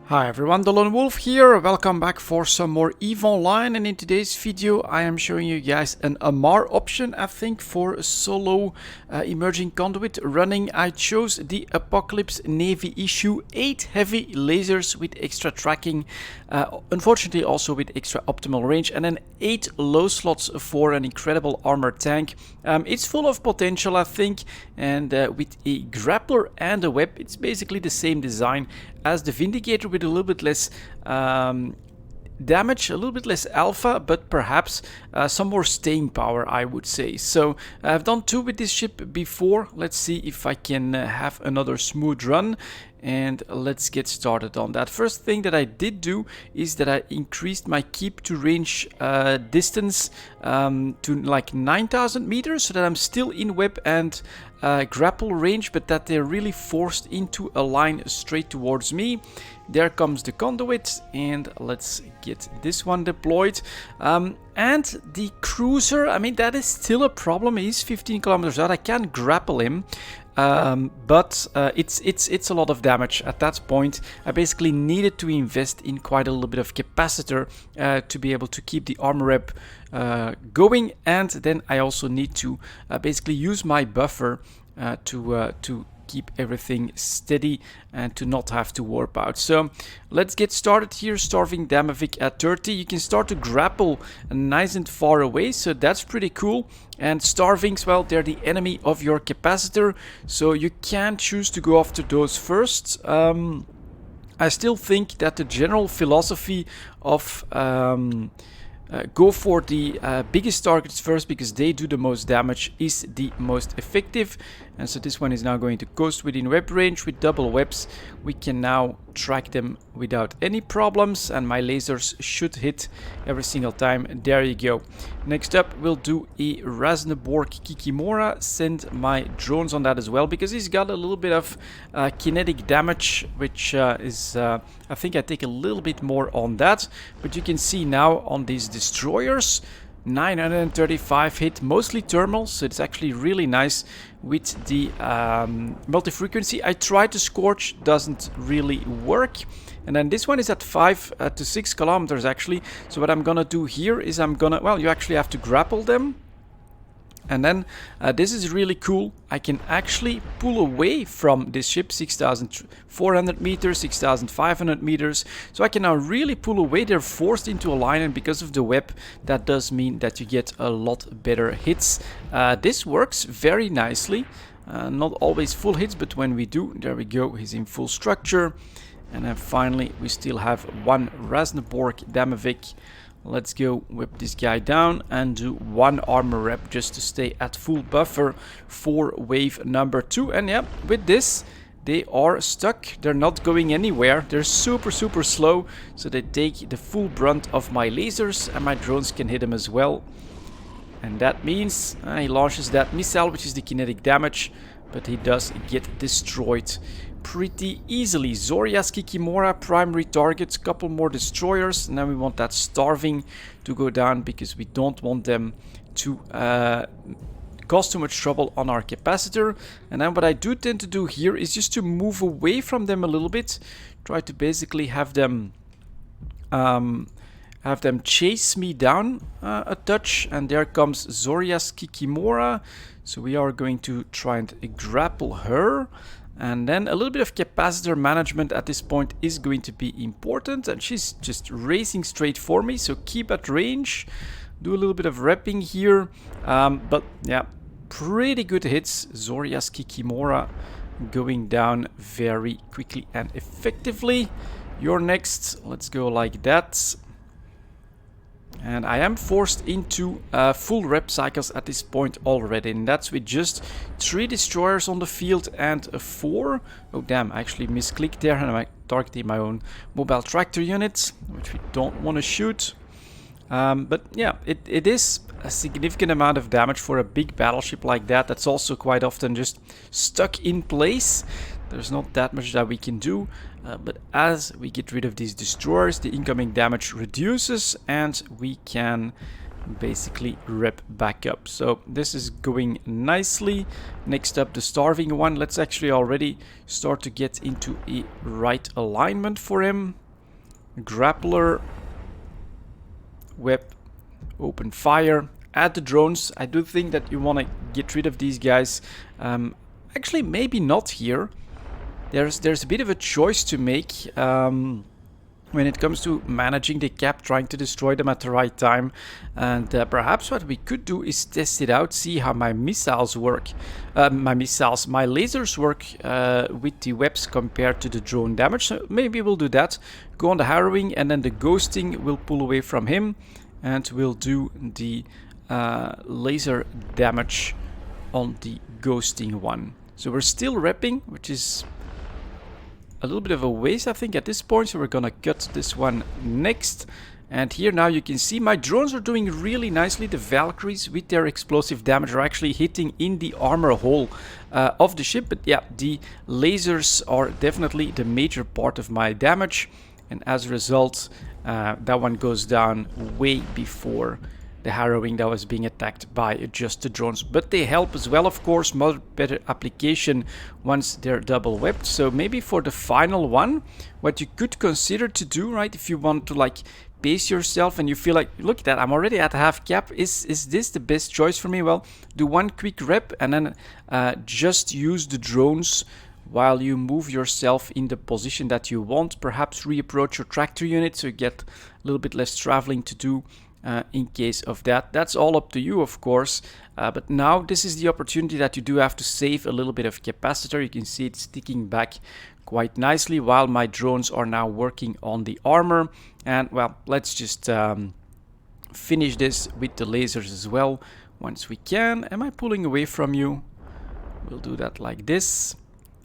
Hi everyone, delonewolf here. Welcome back for some more EVE Online, and in today's video I am showing you guys an Amarr option, I think, for a solo emerging conduit running. I chose the Apocalypse Navy issue, 8 heavy lasers with extra tracking, unfortunately also with extra optimal range, and then 8 low slots for an incredible armor tank. It's full of potential, I think, and with a grappler and a web, it's basically the same design as the Vindicator with a little bit less damage, a little bit less alpha, but perhaps some more staying power, I would say. So I've done 2 with this ship before. Let's see if I can have another smooth run, and let's get started on that. First thing that I did do is that I increased my keep to range distance to like 9,000 meters, so that I'm still in web and grapple range, but that they're really forced into a line straight towards me. There comes the conduit, and let's get this one deployed. And the cruiser, I mean, that is still a problem. He's 15 kilometers out. I can't grapple him, but it's a lot of damage at that point. I basically needed to invest in quite a little bit of capacitor to be able to keep the armor rep going, and then I also need to basically use my buffer to keep everything steady and to not have to warp out. So let's get started here. Starving Damavik at 30. You can start to grapple nice and far away, so that's pretty cool. And Starvings, well, they're the enemy of your capacitor, so you can choose to go after those first. I still think that the general philosophy of go for the biggest targets first, because they do the most damage, is the most effective. And so this one is now going to coast within web range with double webs. We can now track them without any problems, and my lasers should hit every single time. There you go. Next up, we'll do a Rasneborg Kikimora. Send my drones on that as well, because he's got a little bit of kinetic damage, which is I think I take a little bit more on that. But you can see now on these destroyers, 935 hit, mostly thermals, so it's actually really nice with the multi-frequency. I tried to scorch, doesn't really work. And then this one is at 5 to 6 kilometers actually. So what I'm gonna do here is well, you actually have to grapple them. And then this is really cool. I can actually pull away from this ship, 6,400 meters, 6,500 meters. So I can now really pull away. They're forced into a line, and because of the web, that does mean that you get a lot better hits. This works very nicely. Not always full hits, but when we do, there we go, he's in full structure. And then finally, we still have one Rasneborg Damavik. Let's go whip this guy down and do 1 armor rep just to stay at full buffer for wave number 2. And yeah, with this, they are stuck. They're not going anywhere. They're super slow, so they take the full brunt of my lasers, and my drones can hit them as well. And that means he launches that missile, which is the kinetic damage, but he does get destroyed pretty easily. Zoria's Kikimora, primary targets, couple more destroyers, and then we want that Starving to go down, because we don't want them to cause too much trouble on our capacitor. And then what I do tend to do here is just to move away from them a little bit, try to basically have them chase me down a touch. And there comes Zoria's Kikimora, so we are going to try and grapple her. And then a little bit of capacitor management at this point is going to be important. And she's just racing straight for me, so keep at range. Do a little bit of repping here. But yeah, pretty good hits. Zoria's Kikimora going down very quickly and effectively. You're next. Let's go like that. And I am forced into full rep cycles at this point already, and that's with just 3 destroyers on the field and a 4. Oh damn, I actually misclicked there, and I'm targeting my own mobile tractor units, which we don't want to shoot. But yeah, it is a significant amount of damage for a big battleship like that. That's also quite often just stuck in place. There's not that much that we can do, but as we get rid of these destroyers, the incoming damage reduces, and we can basically rep back up. So this is going nicely. Next up, the starving one. Let's actually already start to get into a right alignment for him. Grappler, web, open fire. Add the drones. I do think that you want to get rid of these guys. Actually, maybe not here. There's a bit of a choice to make when it comes to managing the cap, trying to destroy them at the right time. And perhaps what we could do is test it out, see how my missiles work. My lasers work with the webs compared to the drone damage. So maybe we'll do that. Go on the harrowing, and then the ghosting will pull away from him. And we'll do the laser damage on the ghosting one. So we're still repping, which is a little bit of a waste, I think, at this point. So we're gonna cut this one next. And here now you can see my drones are doing really nicely. The Valkyries with their explosive damage are actually hitting in the armor hole of the ship. But yeah, the lasers are definitely the major part of my damage. And as a result, that one goes down way before the harrowing that was being attacked by just the drones. But they help as well, of course, much better application once they're double webbed. So maybe for the final one, what you could consider to do, right, if you want to like pace yourself and you feel like, look at that, I'm already at half cap, is this the best choice for me? Well, do one quick rep and then just use the drones while you move yourself in the position that you want. Perhaps reapproach your tractor unit so you get a little bit less traveling to do in case of that. That's all up to you, of course. But now this is the opportunity that you do have to save a little bit of capacitor. You can see it sticking back quite nicely while my drones are now working on the armor. And well, let's just finish this with the lasers as well once we can. Am I pulling away from you? We'll do that like this.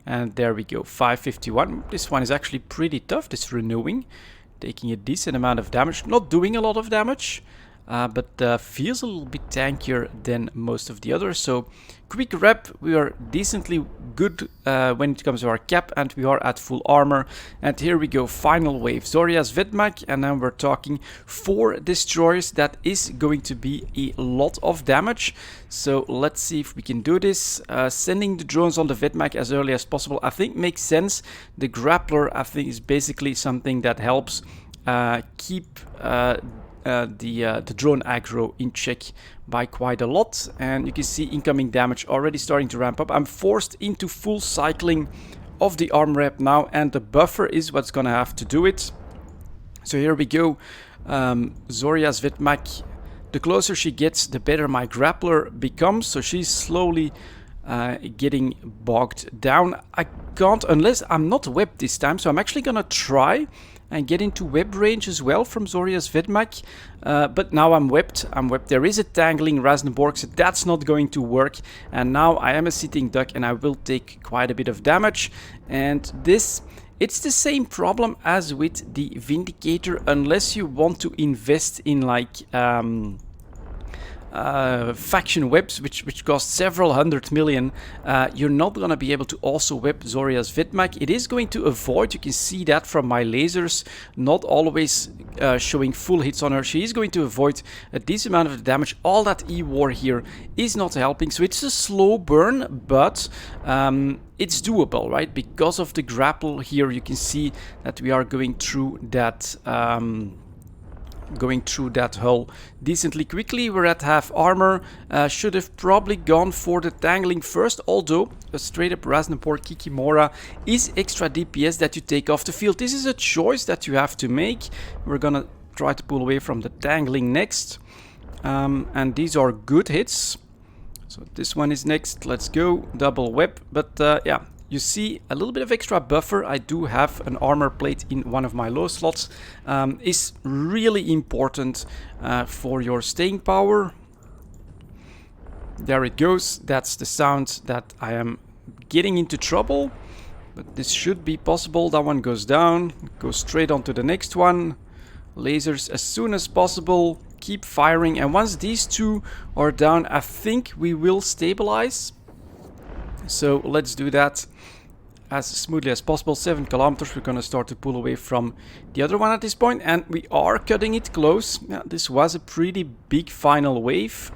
And there we go, 551. This one is actually pretty tough, this renewing. Taking a decent amount of damage, not doing a lot of damage, but feels a little bit tankier than most of the others. So quick rep, we are decently good when it comes to our cap, and we are at full armor. And here we go, final wave, Zoria's Vedmak, and then we're talking 4 destroyers. That is going to be a lot of damage. So let's see if we can do this. Sending the drones on the Vedmak as early as possible, I think makes sense. The Grappler, I think, is basically something that helps keep the drone aggro in check by quite a lot. And you can see incoming damage already starting to ramp up. I'm forced into full cycling of the arm rep now, and the buffer is what's gonna have to do it. So here we go. Zoria's Vedmak, the closer she gets, the better my Grappler becomes. So she's slowly getting bogged down. I can't, unless I'm not webbed this time, so I'm actually gonna try and get into web range as well from Zoria's Vedmak. But now I'm webbed. There is a tangling Rasneborg, so that's not going to work. And now I am a sitting duck and I will take quite a bit of damage. And this, it's the same problem as with the Vindicator, unless you want to invest in like faction webs, which cost several 100 million. You're not gonna be able to also web Zoria's Vedmak. It is going to avoid, you can see that from my lasers, not always showing full hits on her. She is going to avoid a decent amount of damage. All that E-War here is not helping, so it's a slow burn, but it's doable, right? Because of the grapple here, you can see that we are going through that hull decently quickly. We're at half armor. Should have probably gone for the tangling first, although a straight up Rasnapor Kikimora is extra DPS that you take off the field. This is a choice that you have to make. We're gonna try to pull away from the tangling next. And these are good hits. So this one is next. Let's go. Double web. But yeah, you see a little bit of extra buffer. I do have an armor plate in one of my low slots. Is really important for your staying power. There it goes. That's the sound that I am getting into trouble. But this should be possible. That one goes down. Go straight on to the next one. Lasers as soon as possible. Keep firing. And once these two are down, I think we will stabilize. So let's do that. as smoothly as possible. 7 kilometers. We're going to start to pull away from the other one at this point, and we are cutting it close. Yeah, this was a pretty big final wave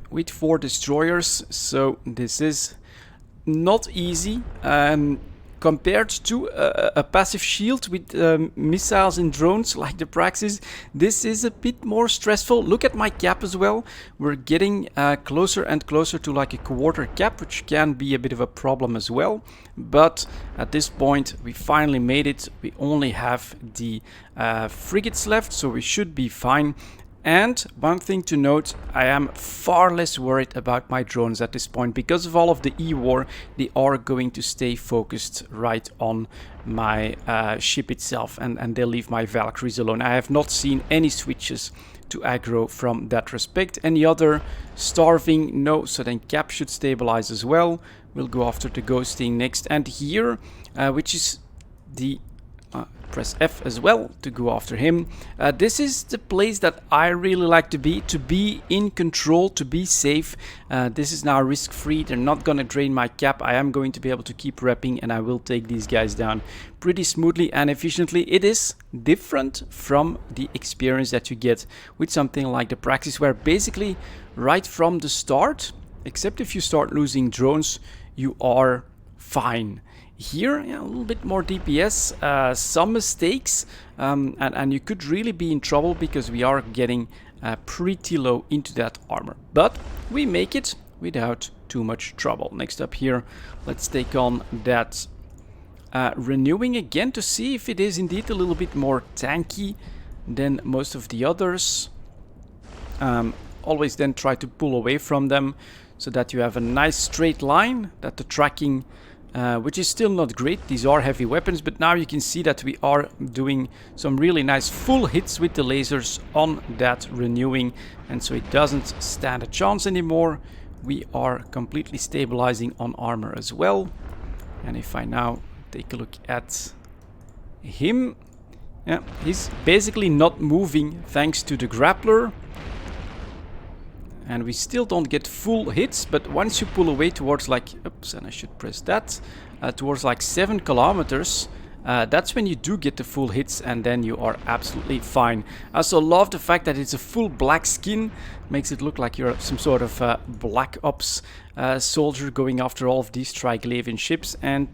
with 4 destroyers, so this is not easy. Compared to a passive shield with missiles and drones like the Praxis, this is a bit more stressful. Look at my cap as well. We're getting closer and closer to like a quarter cap, which can be a bit of a problem as well. But at this point, we finally made it. We only have the frigates left, so we should be fine. And one thing to note, I am far less worried about my drones at this point. Because of all of the E-war, they are going to stay focused right on my ship itself, and they'll leave my Valkyries alone. I have not seen any switches to aggro from that respect. Any other starving? No, so then Cap should stabilize as well. We'll go after the ghosting next. And here, which is the... press F as well to go after him. This is the place that I really like to be in control, to be safe. This is now risk-free. They're not gonna drain my cap. I am going to be able to keep repping, and I will take these guys down pretty smoothly and efficiently. It is different from the experience that you get with something like the Praxis, where basically right from the start, except if you start losing drones, you are fine. Here, yeah, a little bit more DPS, some mistakes, and you could really be in trouble because we are getting pretty low into that armor. But we make it without too much trouble. Next up here, let's take on that renewing again to see if it is indeed a little bit more tanky than most of the others. Always then try to pull away from them so that you have a nice straight line, that the tracking... which is still not great. These are heavy weapons, but now you can see that we are doing some really nice full hits with the lasers on that renewing, and so it doesn't stand a chance anymore. We are completely stabilizing on armor as well. And if I now take a look at him, yeah, he's basically not moving thanks to the Grappler. And we still don't get full hits, but once you pull away towards like, oops, and I should press that, towards like 7 kilometers, that's when you do get the full hits, and then you are absolutely fine. I also love the fact that it's a full black skin, makes it look like you're some sort of Black Ops soldier going after all of these Triglavian ships. And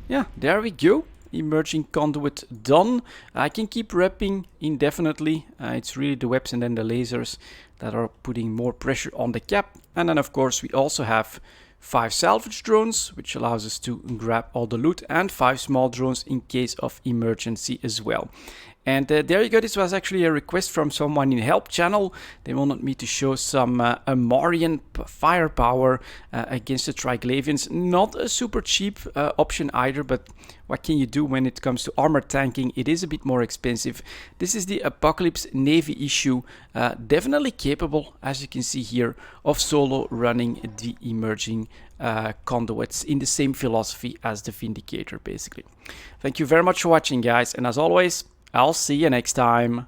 yeah, there we go. Emerging conduit done. I can keep repping indefinitely. It's really the webs and then the lasers that are putting more pressure on the cap. And then of course we also have 5 salvage drones, which allows us to grab all the loot, and 5 small drones in case of emergency as well. And there you go. This was actually a request from someone in the help channel. They wanted me to show some Amarrian firepower against the Triglavians. Not a super cheap option either, but what can you do when it comes to armor tanking? It is a bit more expensive. This is the Apocalypse Navy issue. Definitely capable, as you can see here, of solo running the emerging conduits in the same philosophy as the Vindicator, basically. Thank you very much for watching, guys, and as always, I'll see you next time.